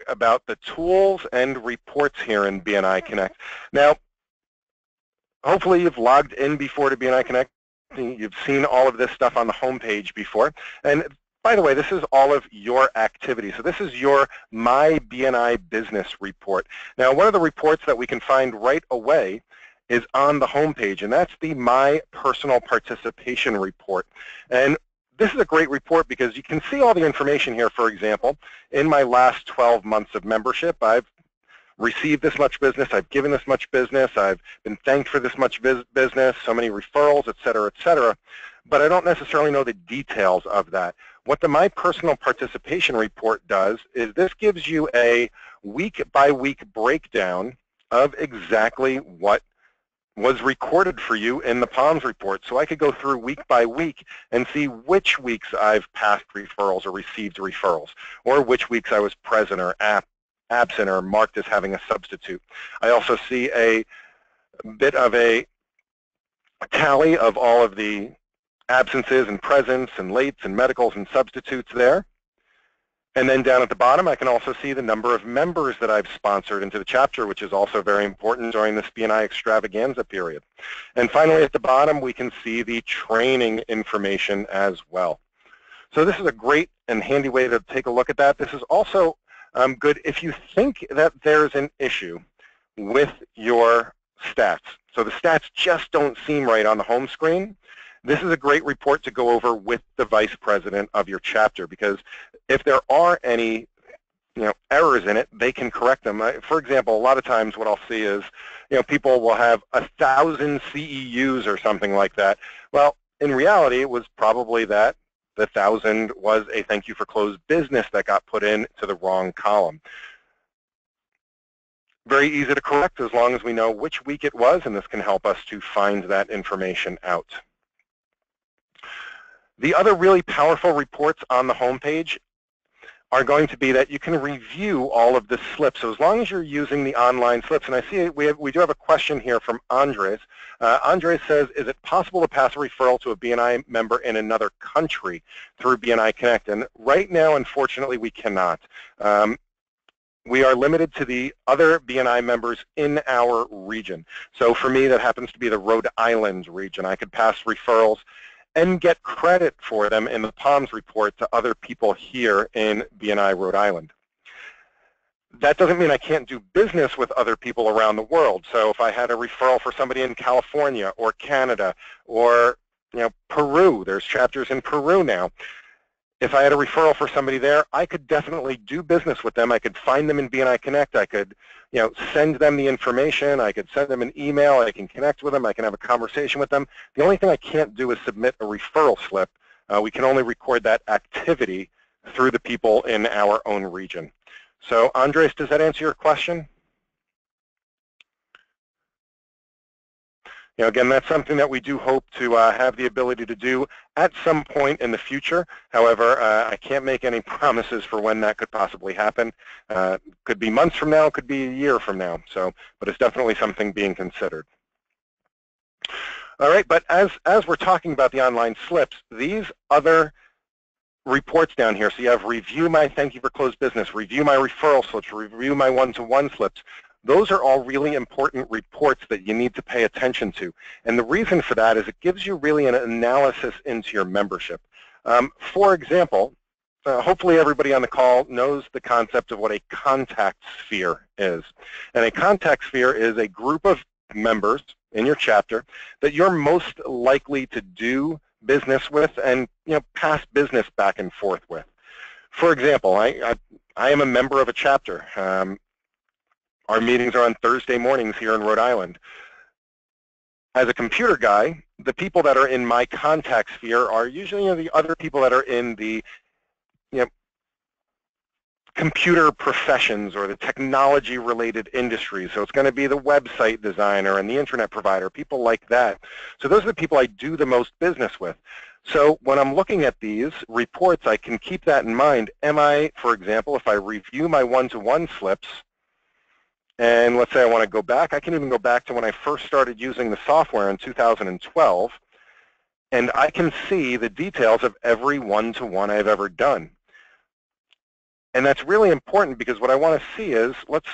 about the tools and reports here in BNI Connect. Now, hopefully you've logged in before to BNI Connect. You've seen all of this stuff on the home page before. And by the way, this is all of your activity. So this is your My BNI Business report. Now, one of the reports that we can find right away is on the home page, and that's the My Personal Participation report. And this is a great report because you can see all the information here. For example, in my last 12 months of membership, I've received this much business, I've given this much business, I've been thanked for this much business, so many referrals, et cetera, but I don't necessarily know the details of that. What the My Personal Participation report does is this gives you a week-by-week breakdown of exactly what was recorded for you in the POMS report. So I could go through week by week and see which weeks I've passed referrals or received referrals, or which weeks I was present or absent or marked as having a substitute. I also see a bit of a tally of all of the absences and presents and lates and medicals and substitutes there. And then down at the bottom, I can also see the number of members that I've sponsored into the chapter, which is also very important during this BNI extravaganza period. And finally, at the bottom, we can see the training information as well. So this is a great and handy way to take a look at that. This is also good if you think that there's an issue with your stats. So the stats just don't seem right on the home screen. This is a great report to go over with the vice president of your chapter, because if there are any errors in it, they can correct them. For example, a lot of times what I'll see is people will have 1,000 CEUs or something like that. Well, in reality, it was probably that the 1,000 was a thank you for closed business that got put in to the wrong column. Very easy to correct as long as we know which week it was, and this can help us to find that information out. The other really powerful reports on the home page are going to be that you can review all of the slips. So as long as you're using the online slips, and I see we do have a question here from Andres. Andres says, is it possible to pass a referral to a BNI member in another country through BNI Connect? And right now, unfortunately, we cannot. We are limited to the other BNI members in our region. So for me, that happens to be the Rhode Island region. I could pass referrals and get credit for them in the POMS report to other people here in BNI Rhode Island. That doesn't mean I can't do business with other people around the world. So if I had a referral for somebody in California or Canada or Peru, there's chapters in Peru now. If I had a referral for somebody there, I could definitely do business with them. I could find them in BNI Connect. I could send them the information. I could send them an email. I can connect with them. I can have a conversation with them. The only thing I can't do is submit a referral slip. We can only record that activity through the people in our own region. So Andres, does that answer your question? Again, that's something that we do hope to have the ability to do at some point in the future. However, I can't make any promises for when that could possibly happen. Could be months from now, could be a year from now. So, but it's definitely something being considered. All right, but as we're talking about the online slips, these other reports down here, so you have review my thank you for closed business, review my referral slips, review my one-to-one slips. Those are all really important reports that you need to pay attention to. And the reason for that is it gives you really an analysis into your membership. For example, hopefully everybody on the call knows the concept of what a contact sphere is. And a contact sphere is a group of members in your chapter that you're most likely to do business with and pass business back and forth with. For example, I am a member of a chapter. Our meetings are on Thursday mornings here in Rhode Island. As a computer guy, the people that are in my contact sphere are usually the other people that are in the computer professions or the technology-related industries. So it's going to be the website designer and the internet provider, people like that. So those are the people I do the most business with. So when I'm looking at these reports, I can keep that in mind. Am I, for example, if I review my one-to-one slips, and let's say I want to go back, I can even go back to when I first started using the software in 2012, and I can see the details of every one-to-one I've ever done. And that's really important because what I want to see is, let's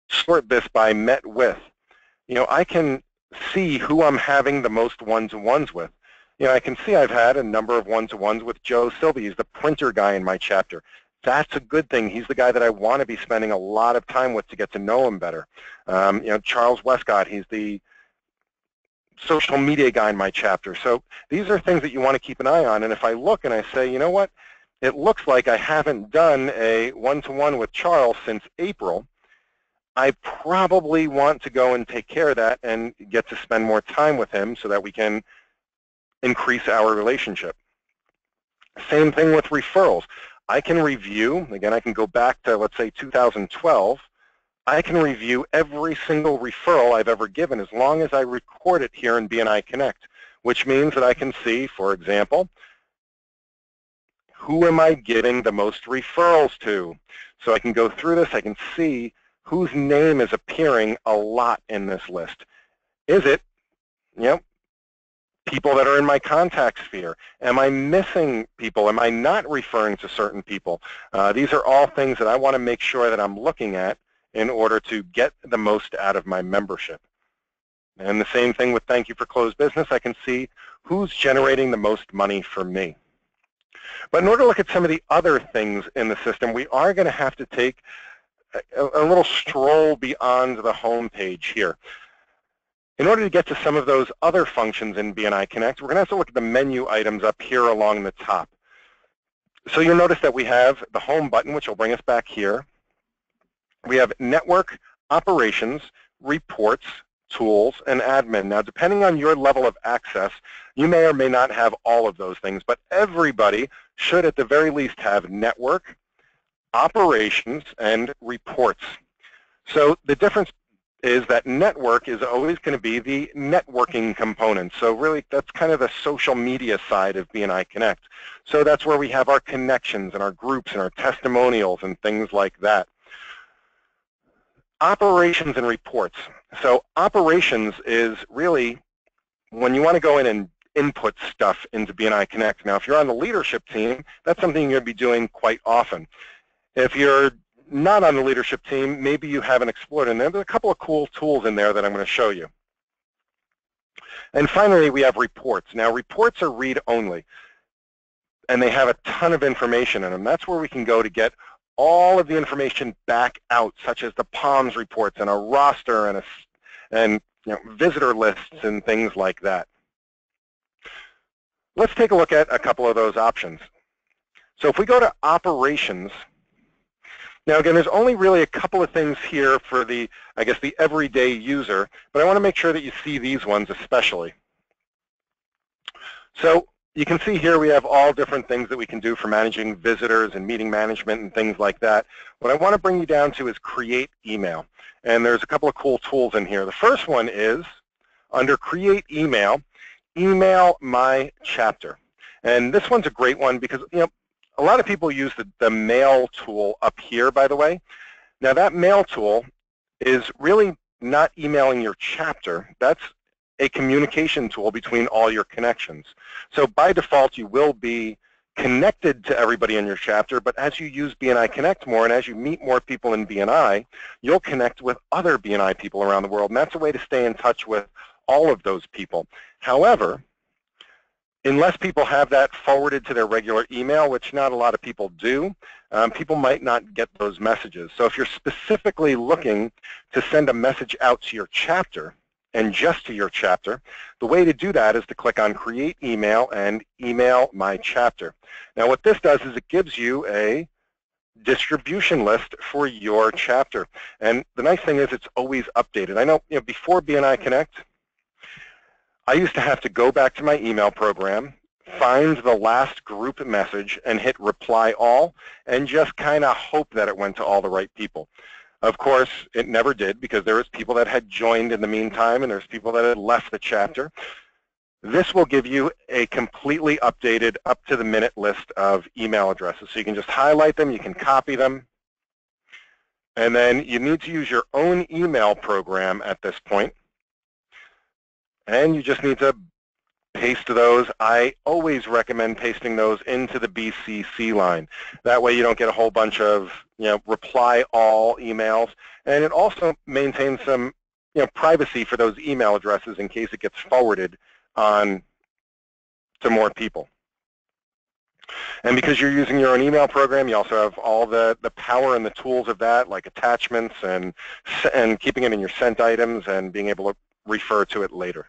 sort this by met with. I can see who I'm having the most one-to-ones with. I can see I've had a number of one-to-ones with Joe Silva. He's the printer guy in my chapter. That's a good thing. He's the guy that I want to be spending a lot of time with to get to know him better. Charles Westcott, he's the social media guy in my chapter. So these are things that you want to keep an eye on. And if I look and I say, you know what, it looks like I haven't done a one-to-one with Charles since April, I probably want to go and take care of that and get to spend more time with him so that we can increase our relationship. Same thing with referrals. I can review, again, I can go back to, let's say, 2012. I can review every single referral I've ever given as long as I record it here in BNI Connect, which means that I can see, for example, who am I giving the most referrals to? So I can go through this, I can see whose name is appearing a lot in this list. Is it, people that are in my contact sphere? Am I missing people? Am I not referring to certain people? These are all things that I want to make sure that I'm looking at in order to get the most out of my membership. And the same thing with Thank You for Closed Business. I can see who's generating the most money for me. But in order to look at some of the other things in the system, we are going to have to take a little stroll beyond the home page here. In order to get to some of those other functions in BNI Connect, we're going to have to look at the menu items up here along the top. So you'll notice that we have the home button, which will bring us back here. We have network, operations, reports, tools, and admin. Now, depending on your level of access, you may or may not have all of those things, but everybody should at the very least have network, operations, and reports. So the difference is that network is always going to be the networking component. So really, that's kind of the social media side of BNI Connect. So that's where we have our connections and our groups and our testimonials and things like that. Operations and reports. So operations is really when you want to go in and input stuff into BNI Connect. Now, if you're on the leadership team, that's something you're going to be doing quite often. If you're not on the leadership team, maybe you haven't explored in there. There's a couple of cool tools in there that I'm going to show you. And finally, we have reports. Now, reports are read-only, and they have a ton of information in them. That's where we can go to get all of the information back out, such as the POMS reports and a roster and visitor lists and things like that. Let's take a look at a couple of those options. So if we go to operations, now again, there's only really a couple of things here for the, I guess, the everyday user, but I want to make sure that you see these ones especially. So you can see here we have all different things that we can do for managing visitors and meeting management and things like that. What I want to bring you down to is create email. And there's a couple of cool tools in here. The first one is under create email, email my chapter. And this one's a great one because, a lot of people use the mail tool up here, by the way. Now that mail tool is really not emailing your chapter. That's a communication tool between all your connections. So by default, you will be connected to everybody in your chapter, but as you use BNI Connect more and as you meet more people in BNI, you'll connect with other BNI people around the world, and that's a way to stay in touch with all of those people. However, unless people have that forwarded to their regular email, which not a lot of people do, people might not get those messages. So if you're specifically looking to send a message out to your chapter, and just to your chapter, the way to do that is to click on Create Email and Email My Chapter. Now what this does is it gives you a distribution list for your chapter. And the nice thing is it's always updated. I know, before BNI Connect, I used to have to go back to my email program, find the last group message, and hit Reply All, and just kind of hope that it went to all the right people. Of course, it never did because there was people that had joined in the meantime and there's people that had left the chapter. This will give you a completely updated, up-to-the-minute list of email addresses. So you can just highlight them, you can copy them, and then you need to use your own email program at this point. And you just need to paste those. I always recommend pasting those into the BCC line. That way you don't get a whole bunch of, reply all emails. And it also maintains some, privacy for those email addresses in case it gets forwarded on to more people. And because you're using your own email program, you also have all the power and the tools of that, like attachments and keeping it in your sent items and being able to refer to it later.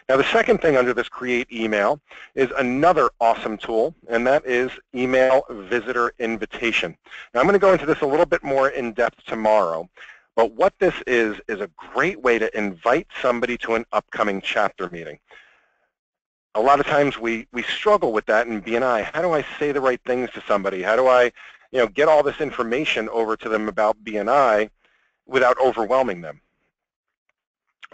Now, the second thing under this Create Email is another awesome tool, and that is Email Visitor Invitation. Now, I'm going to go into this a little bit more in depth tomorrow, but what this is a great way to invite somebody to an upcoming chapter meeting. A lot of times we struggle with that in BNI. How do I say the right things to somebody? How do I, get all this information over to them about BNI without overwhelming them?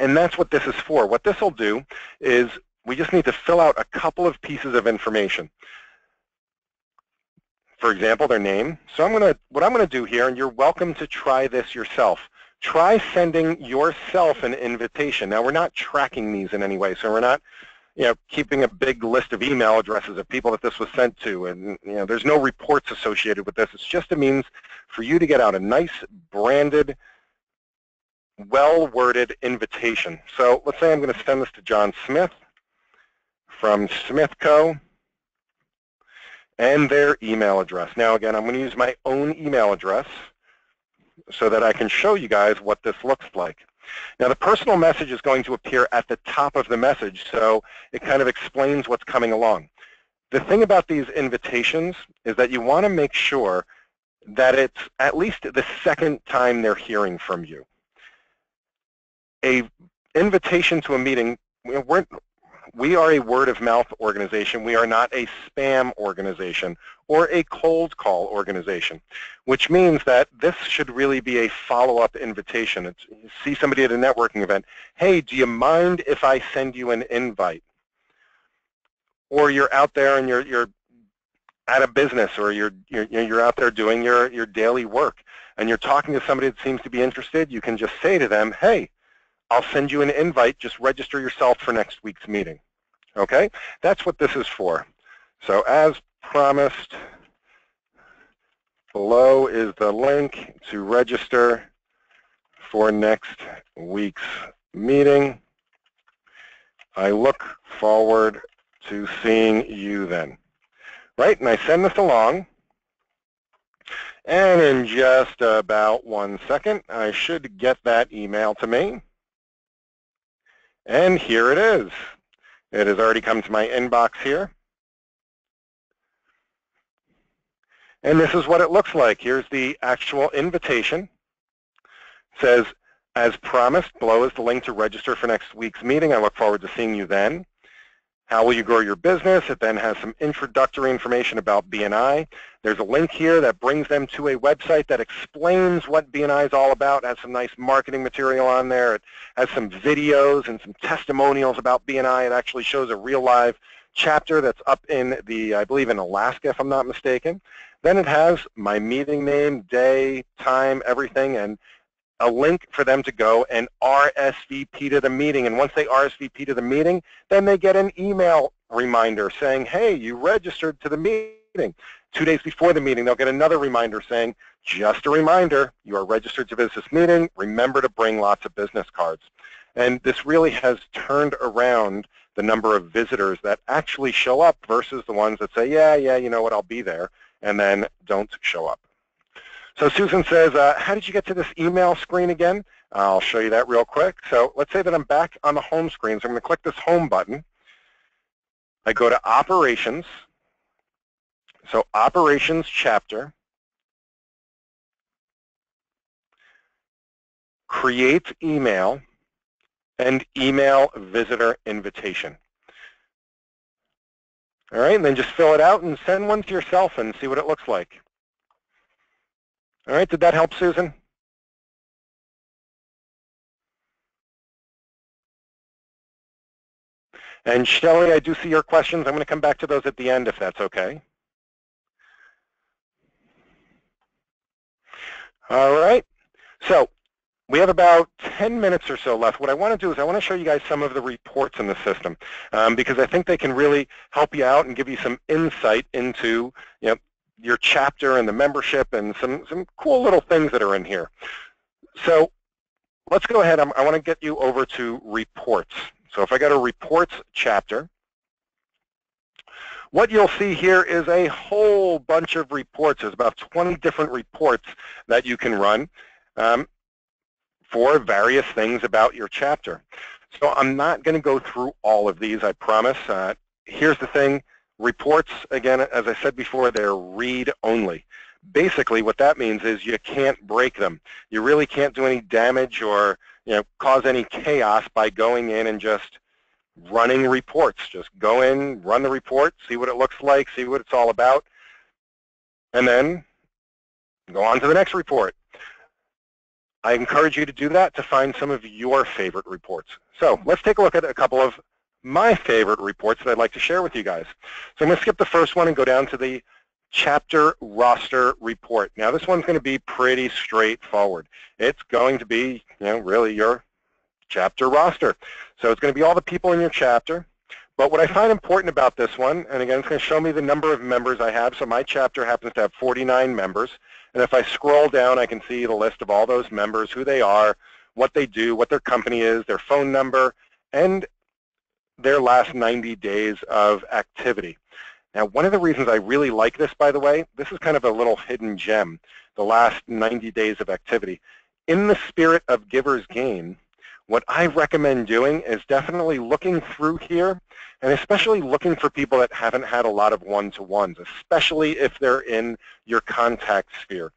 And that's what this is for. What this will do is we just need to fill out a couple of pieces of information. For example, their name. So what I'm going to do here, and you're welcome to try this yourself. Try sending yourself an invitation. Now, we're not tracking these in any way, so we're not, keeping a big list of email addresses of people that this was sent to, and there's no reports associated with this. It's just a means for you to get out a nice branded, well-worded invitation. So let's say I'm going to send this to John Smith from Smith Co. and their email address. Now again, I'm going to use my own email address so that I can show you guys what this looks like. Now the personal message is going to appear at the top of the message, so it kind of explains what's coming along. The thing about these invitations is that you want to make sure that it's at least the second time they're hearing from you. A invitation to a meeting, we are a word-of-mouth organization. We are not a spam organization or a cold call organization, which means that this should really be a follow-up invitation. You see somebody at a networking event, hey, do you mind if I send you an invite? Or you're out there and you're at a business, or you're out there doing your daily work, and you're talking to somebody that seems to be interested. You can just say to them, hey, I'll send you an invite. Just register yourself for next week's meeting. Okay? That's what this is for. So as promised, below is the link to register for next week's meeting. I look forward to seeing you then. Right? And I send this along. And in just about 1 second, I should get that email to me. And here it is. It has already come to my inbox here. And this is what it looks like. Here's the actual invitation. It says, as promised, below is the link to register for next week's meeting. I look forward to seeing you then. How will you grow your business? It then has some introductory information about BNI. There's a link here that brings them to a website that explains what BNI is all about. It has some nice marketing material on there. It has some videos and some testimonials about BNI. It actually shows a real live chapter that's up in I believe in Alaska, if I'm not mistaken. Then it has my meeting name, day, time, everything, and a link for them to go and RSVP to the meeting. And once they RSVP to the meeting, then they get an email reminder saying, hey, you registered to the meeting. 2 days before the meeting, they'll get another reminder saying, just a reminder, you are registered to this meeting. Remember to bring lots of business cards. And this really has turned around the number of visitors that actually show up versus the ones that say, yeah, you know what, I'll be there, and then don't show up. So Susan says, how did you get to this email screen again? I'll show you that real quick. So let's say that I'm back on the home screen. So I'm going to click this home button. I go to operations. So operations chapter. Create email and email visitor invitation. All right, and then just fill it out and send one to yourself and see what it looks like. All right, did that help, Susan? And Shelley, I do see your questions. I'm going to come back to those at the end if that's okay. All right, so We have about 10 minutes or so left. What I want to do is I want to show you guys some of the reports in the system because I think they can really help you out and give you some insight into your chapter and the membership and some cool little things that are in here. So let's go ahead. I want to get you over to reports. So if I go to reports chapter, what you'll see here is a whole bunch of reports. There's about 20 different reports that you can run for various things about your chapter. So I'm not going to go through all of these, I promise. Here's the thing. Reports, again, as I said before, they're read only. Basically, what that means is you can't break them. You really can't do any damage or cause any chaos by going in and just running reports. Just go in, run the report, see what it looks like, see what it's all about, and then go on to the next report. I encourage you to do that to find some of your favorite reports. So let's take a look at a couple of my favorite reports that I'd like to share with you guys. So I'm going to skip the first one and go down to the chapter roster report. Now this one's going to be pretty straightforward. It's going to be, really your chapter roster. So it's going to be all the people in your chapter. But what I find important about this one, and again, it's going to show me the number of members I have. So my chapter happens to have 49 members. And if I scroll down, I can see the list of all those members, who they are, what they do, what their company is, their phone number, and their last 90 days of activity. Now, one of the reasons I really like this, by the way, this is kind of a little hidden gem, the last 90 days of activity. In the spirit of giver's gain, what I recommend doing is definitely looking through here, and especially looking for people that haven't had a lot of one-to-ones, especially if they're in your contact sphere,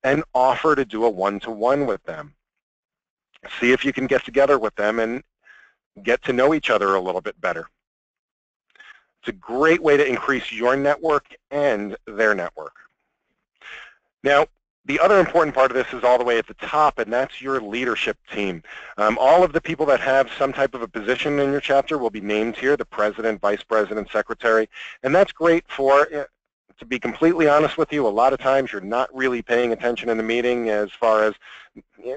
and offer to do a one-to-one with them. See if you can get together with them and get to know each other a little bit better. It's a great way to increase your network and their network. Now, the other important part of this is all the way at the top, and that's your leadership team. All of the people that have some type of a position in your chapter will be named here, the president, vice president, secretary, and that's great for, to be completely honest with you, a lot of times you're not really paying attention in the meeting as far as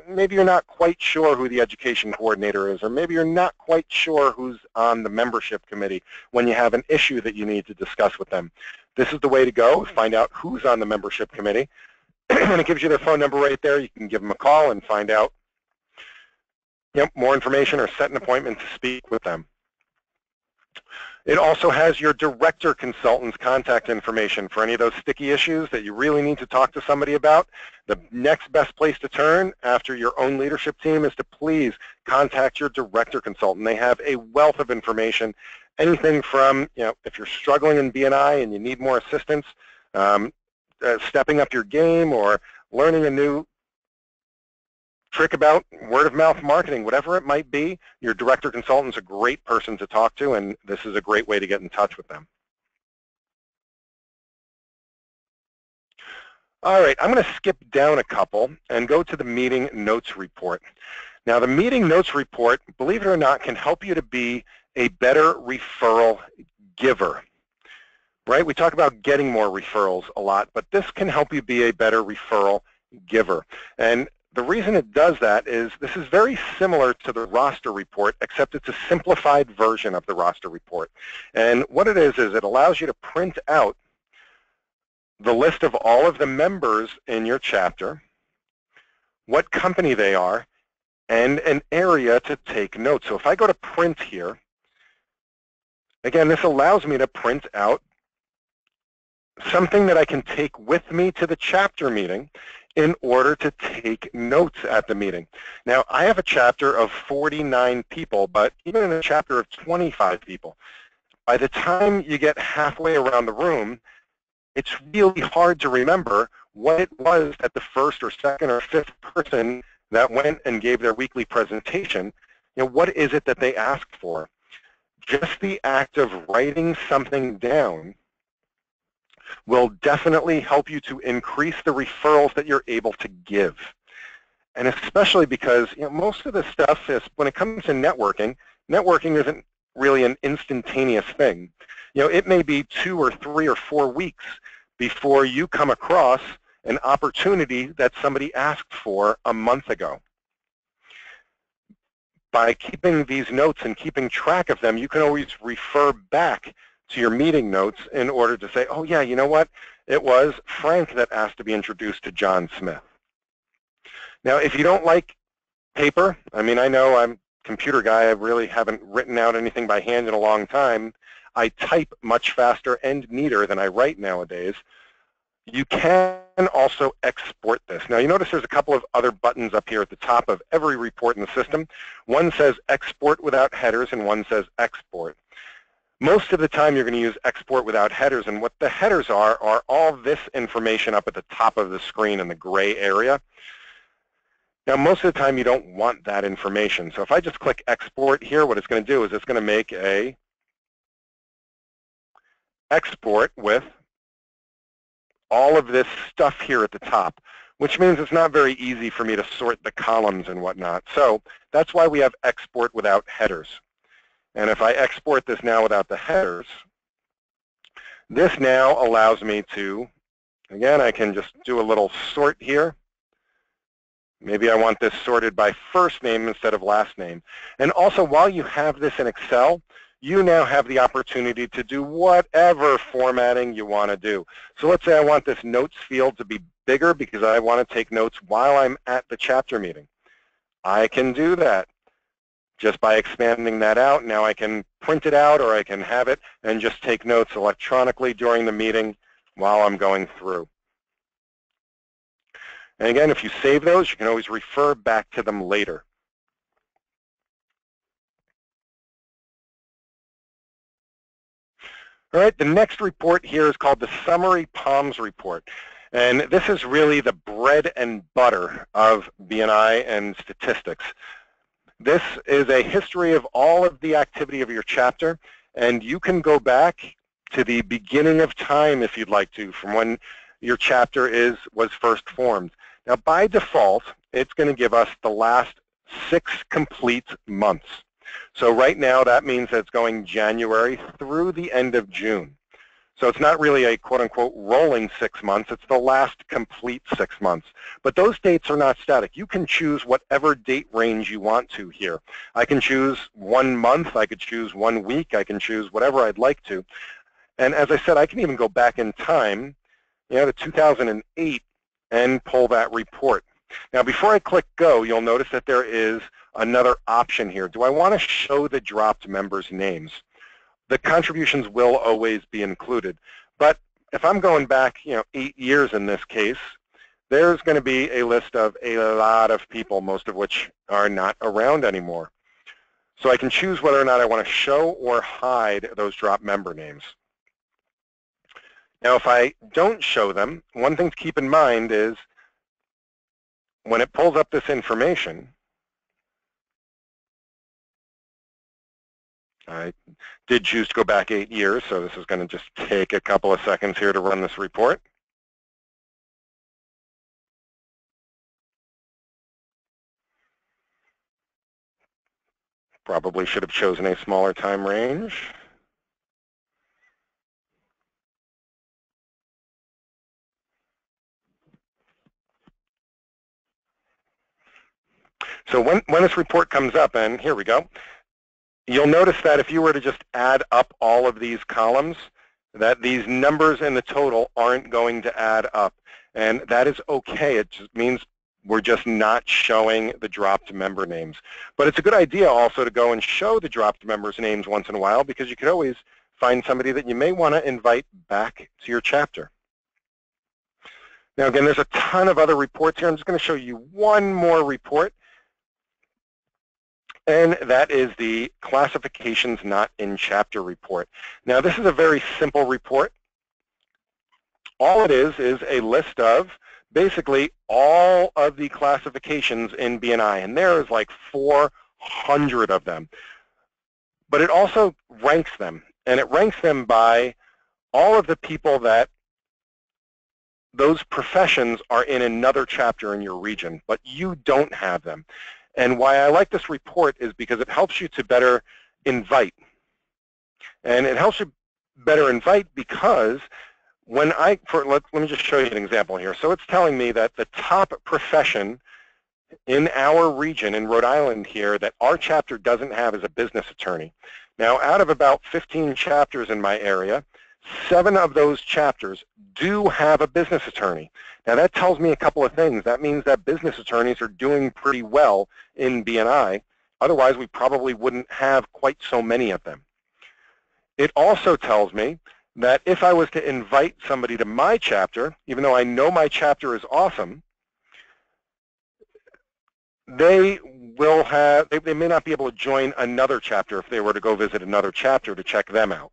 maybe you're not quite sure who the education coordinator is, or maybe you're not quite sure who's on the membership committee when you have an issue that you need to discuss with them. This is the way to go, find out who's on the membership committee. And it gives you their phone number right there. You can give them a call and find out more information or set an appointment to speak with them. It also has your director consultant's contact information for any of those sticky issues that you really need to talk to somebody about. The next best place to turn after your own leadership team is to please contact your director consultant. They have a wealth of information, anything from, if you're struggling in BNI and you need more assistance, stepping up your game or learning a new trick about word-of-mouth marketing, whatever it might be, your director consultant's a great person to talk to, and this is a great way to get in touch with them. All right, I'm going to skip down a couple and go to the meeting notes report. Now, the meeting notes report, believe it or not, can help you to be a better referral giver. Right? We talk about getting more referrals a lot, but this can help you be a better referral giver. And the reason it does that is this is very similar to the roster report, except it's a simplified version of the roster report. And what it is it allows you to print out the list of all of the members in your chapter, what company they are, and an area to take notes. So if I go to print here, again, this allows me to print out something that I can take with me to the chapter meeting in order to take notes at the meeting. Now, I have a chapter of 49 people, but even in a chapter of 25 people, by the time you get halfway around the room, it's really hard to remember what it was that the first or second or fifth person that went and gave their weekly presentation, what is it that they asked for? Just the act of writing something down will definitely help you to increase the referrals that you're able to give. And especially because most of the stuff is, when it comes to networking, networking isn't really an instantaneous thing. It may be 2 or 3 or 4 weeks before you come across an opportunity that somebody asked for a month ago. by keeping these notes and keeping track of them, you can always refer back to your meeting notes in order to say, oh yeah, you know what? It was Frank that asked to be introduced to John Smith. Now, if you don't like paper, I mean, I know I'm a computer guy. I really haven't written out anything by hand in a long time. I type much faster and neater than I write nowadays. You can also export this. Now, you notice there's a couple of other buttons up here at the top of every report in the system. One says export without headers, and one says export. Most of the time, you're going to use export without headers, and what the headers are all this information up at the top of the screen in the gray area. Now, most of the time, you don't want that information. So if I just click export here, what it's going to do is it's going to make a export with all of this stuff here at the top, which means it's not very easy for me to sort the columns and whatnot. So that's why we have export without headers. And if I export this now without the headers, this now allows me to, again, I can just do a little sort here. Maybe I want this sorted by first name instead of last name. And also, while you have this in Excel, you now have the opportunity to do whatever formatting you want to do. So let's say I want this notes field to be bigger because I want to take notes while I'm at the chapter meeting. I can do that just by expanding that out. Now I can print it out, or I can have it and just take notes electronically during the meeting while I'm going through. And again, if you save those, you can always refer back to them later. All right, the next report here is called the Summary POMS Report. And this is really the bread and butter of BNI and statistics. This is a history of all of the activity of your chapter, and you can go back to the beginning of time if you'd like to, from when your chapter was first formed. Now, by default, it's going to give us the last 6 complete months. So right now, that means that it's going January through the end of June. So it's not really a quote-unquote rolling 6 months. It's the last complete 6 months. But those dates are not static. You can choose whatever date range you want to here. I can choose 1 month. I could choose 1 week. I can choose whatever I'd like to. And as I said, I can even go back in time, to 2008 and pull that report. Now, before I click go, you'll notice that there is another option here. Do I want to show the dropped members' names? The contributions will always be included. But if I'm going back, 8 years in this case, there's going to be a list of a lot of people, most of which are not around anymore. So I can choose whether or not I want to show or hide those dropped member names. Now, if I don't show them, one thing to keep in mind is when it pulls up this information, I did choose to go back 8 years, so this is going to just take a couple of seconds here to run this report. Probably should have chosen a smaller time range. So when this report comes up, and here we go, you'll notice that if you were to just add up all of these columns, that these numbers in the total aren't going to add up. And that is okay. It just means we're just not showing the dropped member names. But it's a good idea also to go and show the dropped members' names once in a while, because you could always find somebody that you may want to invite back to your chapter. Now, again, there's a ton of other reports here. I'm just going to show you one more report. And that is the Classifications Not in Chapter report. Now, this is a very simple report. All it is a list of basically all of the classifications in BNI, and there is like 400 of them. But it also ranks them, and it ranks them by all of the people that those professions are in another chapter in your region, but you don't have them. And why I like this report is because it helps you to better invite. And it helps you better invite because when let me just show you an example here. So it's telling me that the top profession in our region in Rhode Island here that our chapter doesn't have is a business attorney. Now, out of about 15 chapters in my area, 7 of those chapters do have a business attorney. Now, that tells me a couple of things. That means that business attorneys are doing pretty well in BNI. Otherwise, we probably wouldn't have quite so many of them. It also tells me that if I was to invite somebody to my chapter, even though I know my chapter is awesome, they may not be able to join another chapter if they were to go visit another chapter to check them out.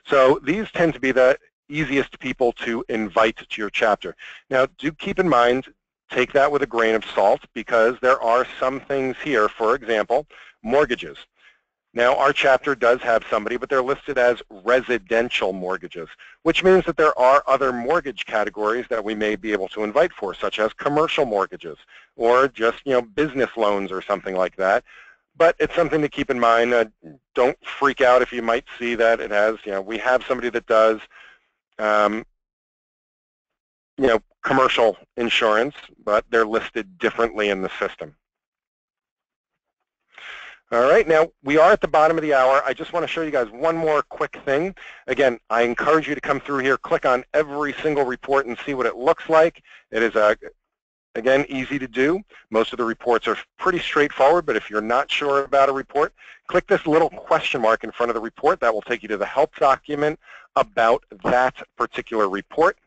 So these tend to be the easiest people to invite to your chapter. Now, do keep in mind, take that with a grain of salt, because there are some things here, for example, mortgages. Now, our chapter does have somebody, but they're listed as residential mortgages, which means that there are other mortgage categories that we may be able to invite for, such as commercial mortgages or just, business loans or something like that. But it's something to keep in mind. Don't freak out if you might see that it has, we have somebody that does, commercial insurance, but they're listed differently in the system. All right, now we are at the bottom of the hour. I just want to show you guys one more quick thing. Again, I encourage you to come through here, click on every single report and see what it looks like. It is, again, easy to do. Most of the reports are pretty straightforward, but if you're not sure about a report, click this little question mark in front of the report. That will take you to the help document about that particular report.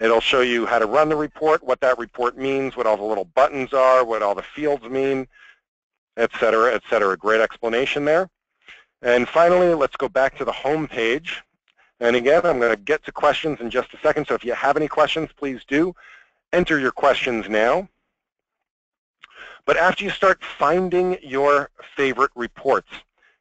It'll show you how to run the report, what that report means, what all the little buttons are, what all the fields mean, et cetera, et cetera. Great explanation there. And finally, let's go back to the home page. And again, I'm going to get to questions in just a second, so if you have any questions, please do enter your questions now. But after you start finding your favorite reports,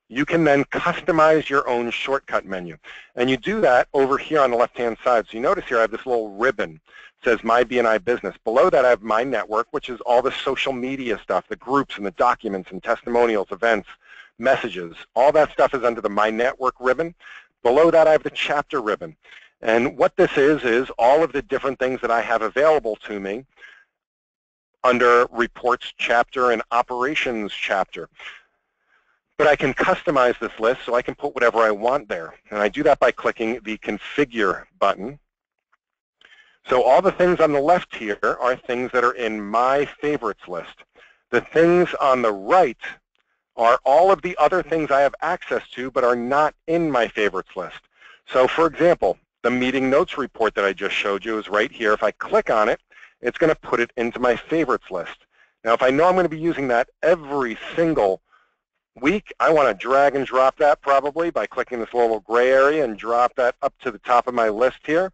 you can then customize your own shortcut menu. And you do that over here on the left-hand side. So you notice here I have this little ribbon. It says My BNI Business. Below that I have My Network, which is all the social media stuff, the groups and the documents and testimonials, events, messages. All that stuff is under the My Network ribbon. Below that I have the chapter ribbon. And what this is all of the different things that I have available to me under Reports chapter and Operations chapter. But I can customize this list so I can put whatever I want there. And I do that by clicking the Configure button. So all the things on the left here are things that are in my favorites list. The things on the right are all of the other things I have access to but are not in my favorites list. So for example, the meeting notes report that I just showed you is right here. If I click on it, it's going to put it into my favorites list. Now if I know I'm going to be using that every single week, I want to drag and drop that probably by clicking this little gray area and drop that up to the top of my list here.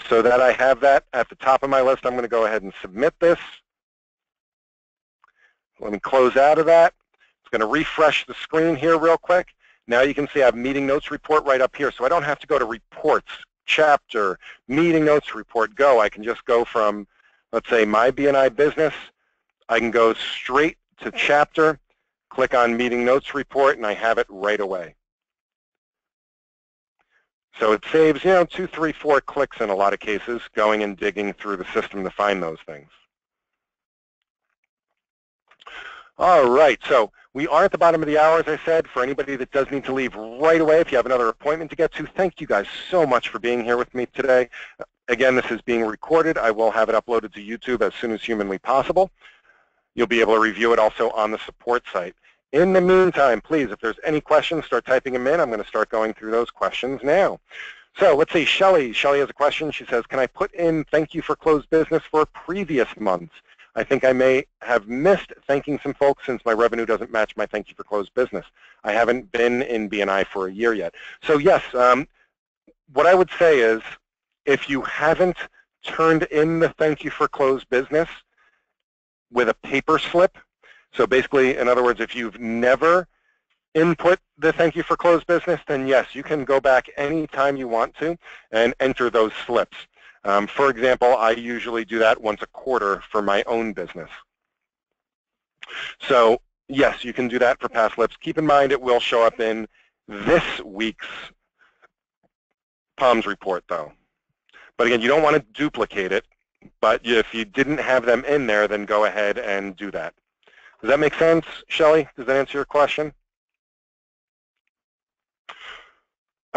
So that I have that at the top of my list, I'm going to go ahead and submit this. Let me close out of that. It's going to refresh the screen here real quick. Now you can see I have meeting notes report right up here. So I don't have to go to reports, chapter, meeting notes report, go. I can just go from, let's say, My BNI Business. I can go straight to chapter, click on meeting notes report, and I have it right away. So it saves, 2, 3, 4 clicks in a lot of cases, going and digging through the system to find those things. All right, so we are at the bottom of the hour, as I said. For anybody that does need to leave right away, if you have another appointment to get to, thank you guys so much for being here with me today. Again, this is being recorded. I will have it uploaded to YouTube as soon as humanly possible. You'll be able to review it also on the support site. In the meantime, please, if there's any questions, start typing them in. I'm going to start going through those questions now. So let's see, Shelly. Shelly has a question. She says, can I put in thank you for closed business for previous months? I think I may have missed thanking some folks since my revenue doesn't match my thank you for closed business. I haven't been in BNI for a year yet. So yes, what I would say is if you haven't turned in the thank you for closed business with a paper slip, so basically, in other words, if you've never input the thank you for closed business, then yes, you can go back anytime you want to and enter those slips. For example, I usually do that once a quarter for my own business. So yes, you can do that for past slips. Keep in mind it will show up in this week's POMS report though. But again, you don't want to duplicate it. But if you didn't have them in there, then go ahead and do that. Does that make sense, Shelley? Does that answer your question?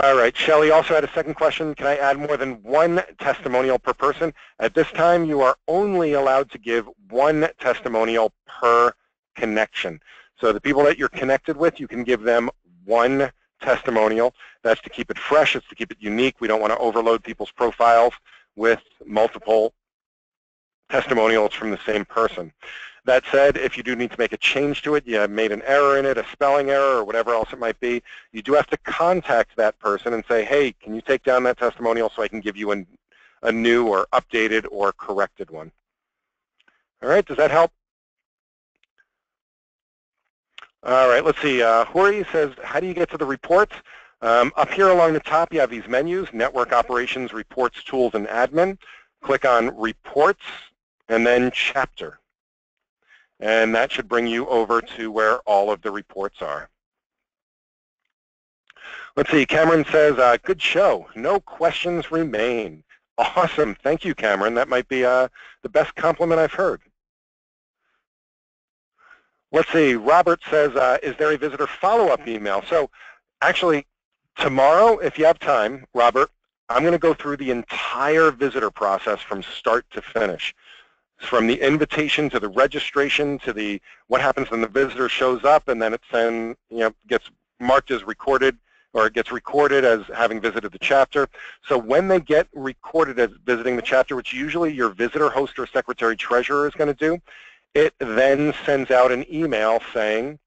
All right, Shelley also had a second question. Can I add more than one testimonial per person? At this time, you are only allowed to give one testimonial per connection. So the people that you're connected with, you can give them one testimonial. That's to keep it fresh. It's to keep it unique. We don't want to overload people's profiles with multiple testimonials from the same person. That said, if you do need to make a change to it, you made an error in it, a spelling error, or whatever else it might be, you do have to contact that person and say, hey, can you take down that testimonial so I can give you a new or updated or corrected one? All right, does that help? All right, let's see. Hori says, how do you get to the reports? Up here along the top, you have these menus, Network Operations, Reports, Tools, and Admin. Click on Reports, and then Chapter. And that should bring you over to where all of the reports are. Let's see, Cameron says, good show. No questions remain. Awesome. Thank you, Cameron. That might be the best compliment I've heard. Let's see, Robert says, is there a visitor follow-up email? So actually, tomorrow, if you have time, Robert, I'm going to go through the entire visitor process from start to finish. From the invitation to the registration to the what happens when the visitor shows up, and then it's then gets marked as recorded, or it gets recorded as having visited the chapter. So when they get recorded as visiting the chapter, which usually your visitor host or secretary treasurer is going to do, it then sends out an email saying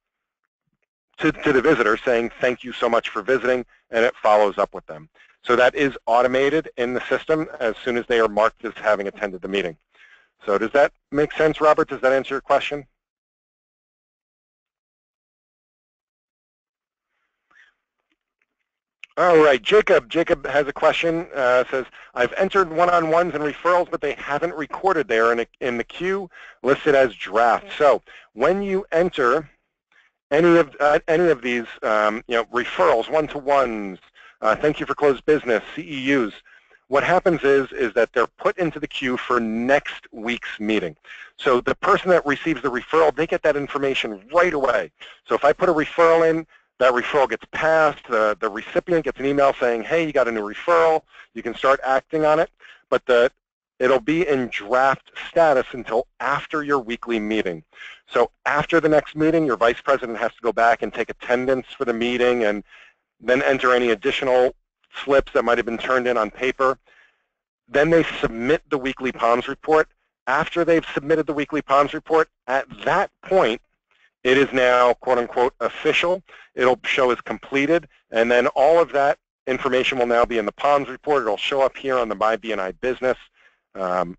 to the visitor saying thank you so much for visiting, and it follows up with them. So that is automated in the system as soon as they are marked as having attended the meeting. So does that make sense, Robert? Does that answer your question? All right, Jacob. Jacob has a question. Says, I've entered one-on-ones and referrals, but they haven't recorded there in the queue listed as draft. So when you enter any of these, referrals, one-to-ones, thank you for closed business, CEUs, what happens is that they're put into the queue for next week's meeting. So the person that receives the referral, they get that information right away. So if I put a referral in, that referral gets passed, the recipient gets an email saying, hey, you got a new referral, you can start acting on it, but it'll be in draft status until after your weekly meeting. So after the next meeting, your vice president has to go back and take attendance for the meeting and then enter any additional slips that might have been turned in on paper. Then they submit the weekly POMS report. After they've submitted the weekly POMS report, at that point, it is now, quote unquote, official. It'll show as completed, and then all of that information will now be in the POMS report. It'll show up here on the My BNI Business, and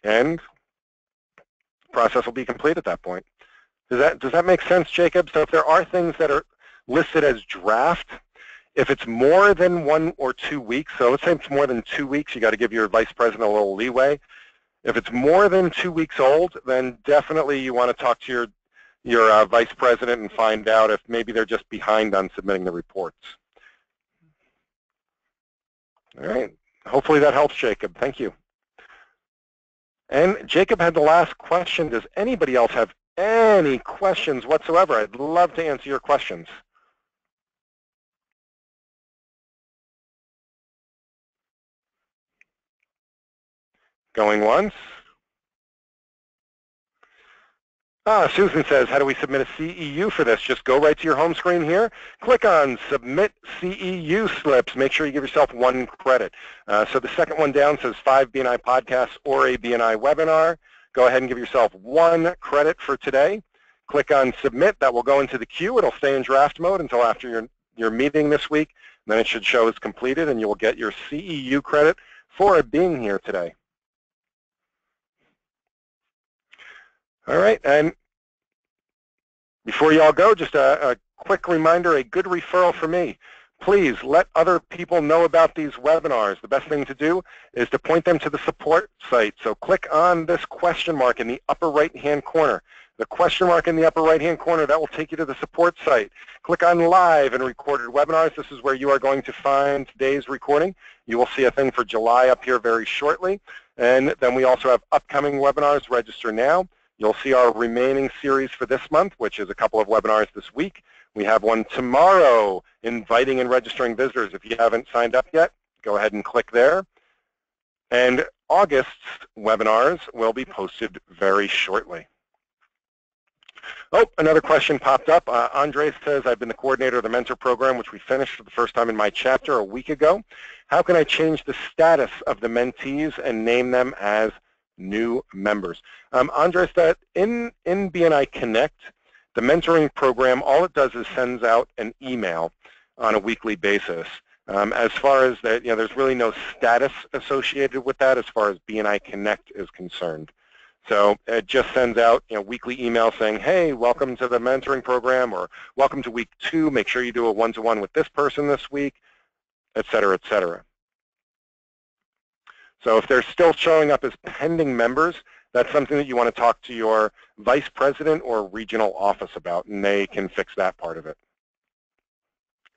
the process will be complete at that point. Does that make sense, Jacob? So if there are things that are listed as draft, if it's more than 1 or 2 weeks, so let's say it's more than 2 weeks, you got to give your vice president a little leeway. If it's more than 2 weeks old, then definitely you want to talk to your vice president and find out if maybe they're just behind on submitting the reports. All right. Hopefully that helps, Jacob. Thank you. And Jacob had the last question. Does anybody else have any questions whatsoever? I'd love to answer your questions. Going once. Susan says, how do we submit a CEU for this? Just go right to your home screen here, click on Submit CEU Slips. Make sure you give yourself 1 credit. So the second one down says 5 BNI podcasts or a BNI webinar. Go ahead and give yourself 1 credit for today. Click on Submit. That will go into the queue. It'll stay in draft mode until after your meeting this week. And then it should show as completed, and you will get your CEU credit for being here today. All right, and before you all go, just a quick reminder, a good referral for me. Please let other people know about these webinars. The best thing to do is to point them to the support site. So click on this question mark in the upper right-hand corner. the question mark in the upper right-hand corner, that will take you to the support site. Click on Live and Recorded Webinars. This is where you are going to find today's recording. You will see a thing for July up here very shortly. And then we also have upcoming webinars. Register now. You'll see our remaining series for this month, which is a couple of webinars this week. We have one tomorrow, inviting and registering visitors. If you haven't signed up yet, go ahead and click there. And August's webinars will be posted very shortly. Oh, another question popped up. Andres says, I've been the coordinator of the mentor program, which we finished for the first time in my chapter a week ago. How can I change the status of the mentees and name them as new members? Andres, that in BNI Connect, the mentoring program, all it does is sends out an email on a weekly basis. As far as that, there's really no status associated with that as far as BNI Connect is concerned. So it just sends out weekly emails saying, hey, welcome to the mentoring program, or welcome to week 2. Make sure you do a one-to-one with this person this week, et cetera, et cetera. So if they're still showing up as pending members, that's something that you want to talk to your vice president or regional office about, and they can fix that part of it.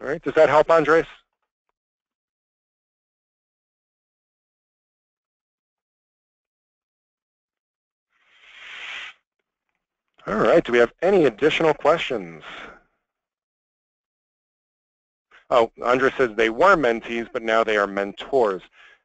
All right, does that help, Andres? All right, do we have any additional questions? Oh, Andres says they were mentees, but now they are mentors.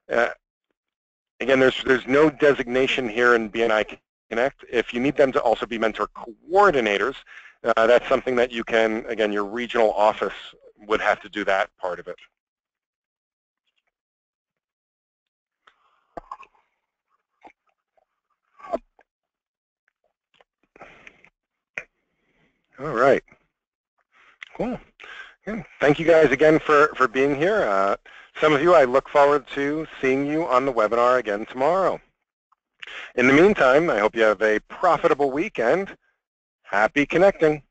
Again, there's no designation here in BNI Connect. If you need them to also be mentor coordinators, that's something that you can, again, your regional office would have to do that part of it. All right, cool. Again, thank you guys again for being here. Some of you, I look forward to seeing you on the webinar again tomorrow. In the meantime, I hope you have a profitable week and happy connecting.